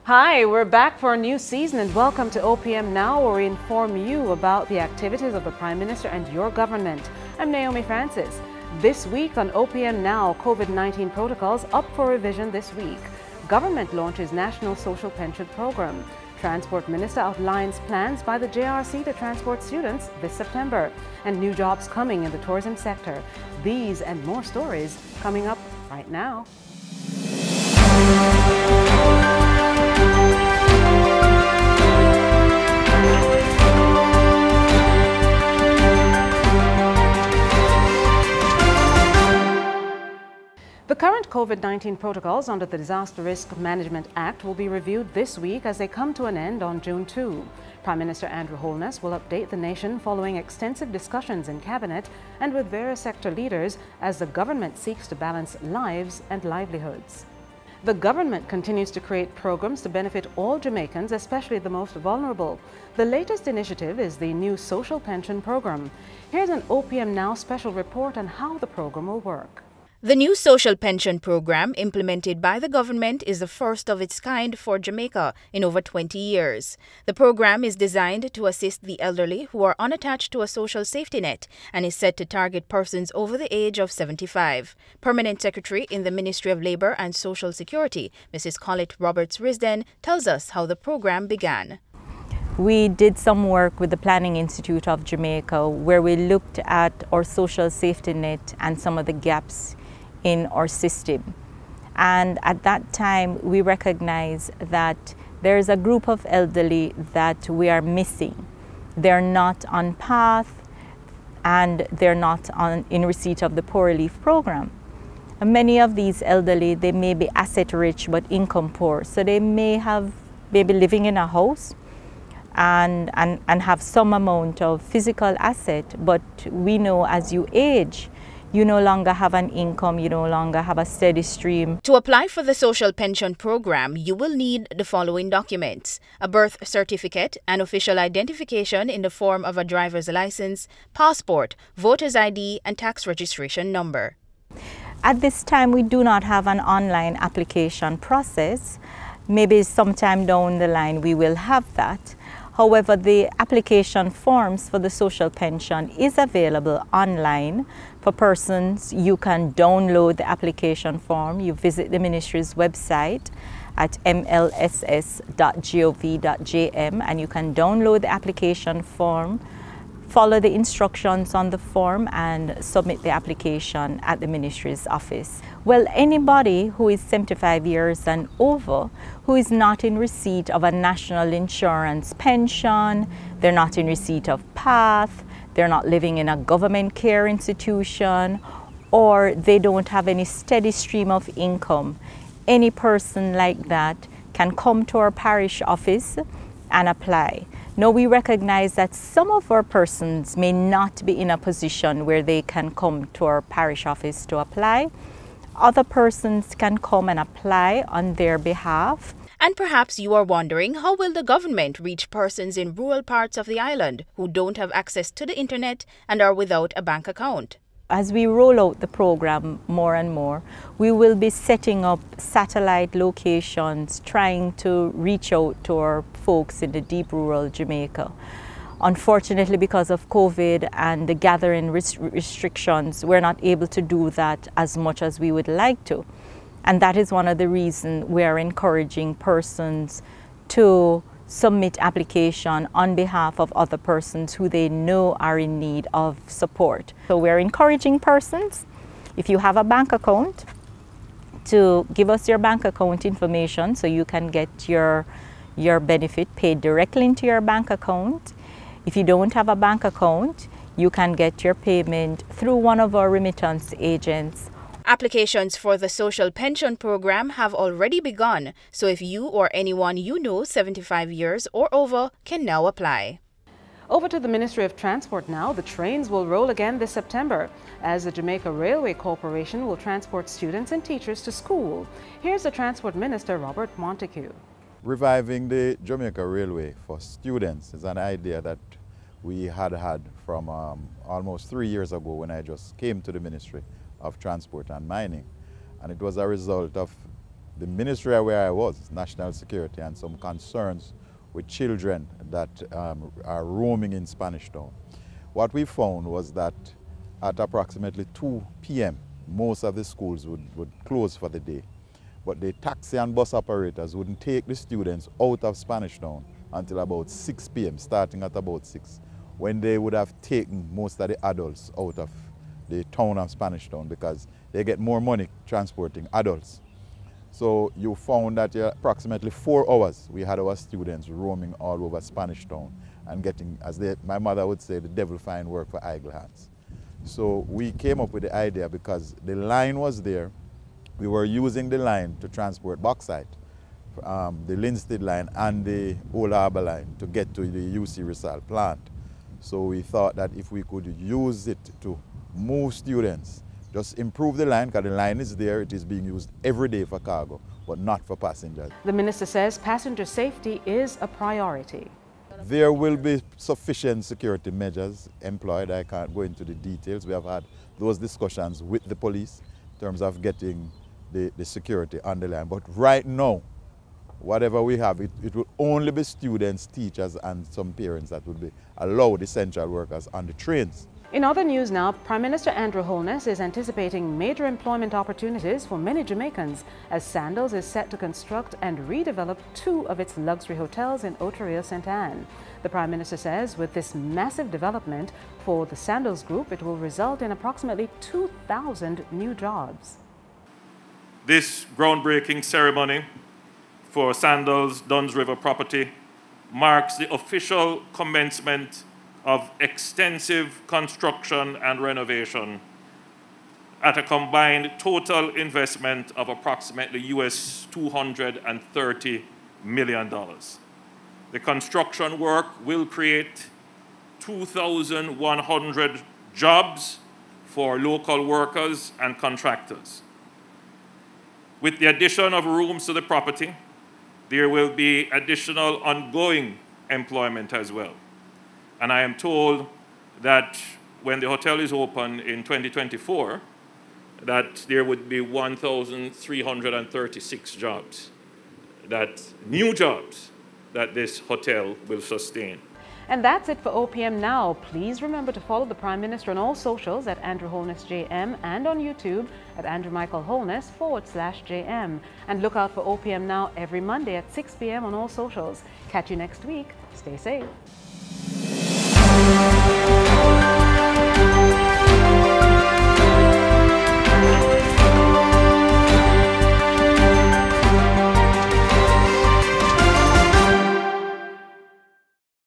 Hi, we're back for a new season and welcome to OPM Now, where we inform you about the activities of the Prime Minister and your government. I'm Naomi Francis. This week on OPM Now, COVID-19 protocols up for revision this week. Government launches National Social Pension Program. Transport Minister outlines plans by the JRC to transport students this September. And new jobs coming in the tourism sector. These and more stories coming up right now. The current COVID-19 protocols under the Disaster Risk Management Act will be reviewed this week as they come to an end on June 2. Prime Minister Andrew Holness will update the nation following extensive discussions in Cabinet and with various sector leaders as the government seeks to balance lives and livelihoods. The government continues to create programs to benefit all Jamaicans, especially the most vulnerable. The latest initiative is the new Social Pension Program. Here's an OPM Now special report on how the program will work. The new social pension program implemented by the government is the first of its kind for Jamaica in over 20 years. The program is designed to assist the elderly who are unattached to a social safety net and is set to target persons over the age of 75. Permanent Secretary in the Ministry of Labour and Social Security, Mrs. Colette Roberts-Risden, tells us how the program began. We did some work with the Planning Institute of Jamaica where we looked at our social safety net and some of the gaps in our system. And at that time, we recognized that there is a group of elderly that we are missing. They're not on path and they're not in receipt of the Poor Relief Program. And many of these elderly, they may be asset rich but income poor. So they may be living in a house and have some amount of physical asset, but we know as you age, you no longer have an income, you no longer have a steady stream. To apply for the social pension program, you will need the following documents: a birth certificate, an official identification in the form of a driver's license, passport, voter's ID, and tax registration number. At this time, we do not have an online application process. Maybe sometime down the line we will have that. However, the application forms for the social pension is available online for persons. You can download the application form. You visit the ministry's website at mlss.gov.jm and you can download the application form, follow the instructions on the form and submit the application at the ministry's office. Well, anybody who is 75 years and over who is not in receipt of a national insurance pension, they're not in receipt of PATH, they're not living in a government care institution, or they don't have any steady stream of income, any person like that can come to our parish office and apply. Now, we recognize that some of our persons may not be in a position where they can come to our parish office to apply. Other persons can come and apply on their behalf. And perhaps you are wondering, how will the government reach persons in rural parts of the island who don't have access to the internet and are without a bank account? As we roll out the program more and more, we will be setting up satellite locations, trying to reach out to our folks in the deep rural Jamaica. Unfortunately, because of COVID and the gathering restrictions, we're not able to do that as much as we would like to. And that is one of the reasons we are encouraging persons to submit application on behalf of other persons who they know are in need of support. So we're encouraging persons, if you have a bank account, to give us your bank account information so you can get your benefit paid directly into your bank account. If you don't have a bank account, you can get your payment through one of our remittance agents. Applications for the social pension program have already begun, so if you or anyone you know 75 years or over can now apply. Over to the Ministry of Transport now. The trains will roll again this September as the Jamaica Railway Corporation will transport students and teachers to school. Here's the Transport Minister, Robert Montague. Reviving the Jamaica Railway for students is an idea that we had from almost 3 years ago when I just came to the Ministry of Transport and Mining. And it was a result of the ministry where I was, national security, and some concerns with children that are roaming in Spanish Town. What we found was that at approximately 2 p.m., most of the schools would close for the day. But the taxi and bus operators wouldn't take the students out of Spanish Town until about 6 p.m., starting at about 6, when they would have taken most of the adults out of the town of Spanish Town because they get more money transporting adults. So you found that approximately 4 hours we had our students roaming all over Spanish Town and getting, as my mother would say, the devil find work for idle hands. So we came up with the idea because the line was there. We were using the line to transport bauxite, the Linstead line and the Old Harbour line to get to the UC Rizal plant. So we thought that if we could use it to move students, just improve the line, because the line is there, it is being used every day for cargo, but not for passengers. The minister says passenger safety is a priority. There will be sufficient security measures employed. I can't go into the details. We have had those discussions with the police in terms of getting the security on the line. But right now, whatever we have, it will only be students, teachers, and some parents that will be allowed essential workers on the trains. In other news now, Prime Minister Andrew Holness is anticipating major employment opportunities for many Jamaicans as Sandals is set to construct and redevelop 2 of its luxury hotels in Oteria, St. Anne. The Prime Minister says with this massive development for the Sandals Group, it will result in approximately 2,000 new jobs. This groundbreaking ceremony for Sandals Duns River property marks the official commencement of extensive construction and renovation at a combined total investment of approximately US $230 million. The construction work will create 2,100 jobs for local workers and contractors. With the addition of rooms to the property, there will be additional ongoing employment as well. And I am told that when the hotel is open in 2024, that there would be 1,336 jobs, new jobs, that this hotel will sustain. And that's it for OPM Now. Please remember to follow the Prime Minister on all socials at Andrew Holness JM and on YouTube at Andrew Michael Holness /JM. And look out for OPM Now every Monday at 6 p.m. on all socials. Catch you next week. Stay safe.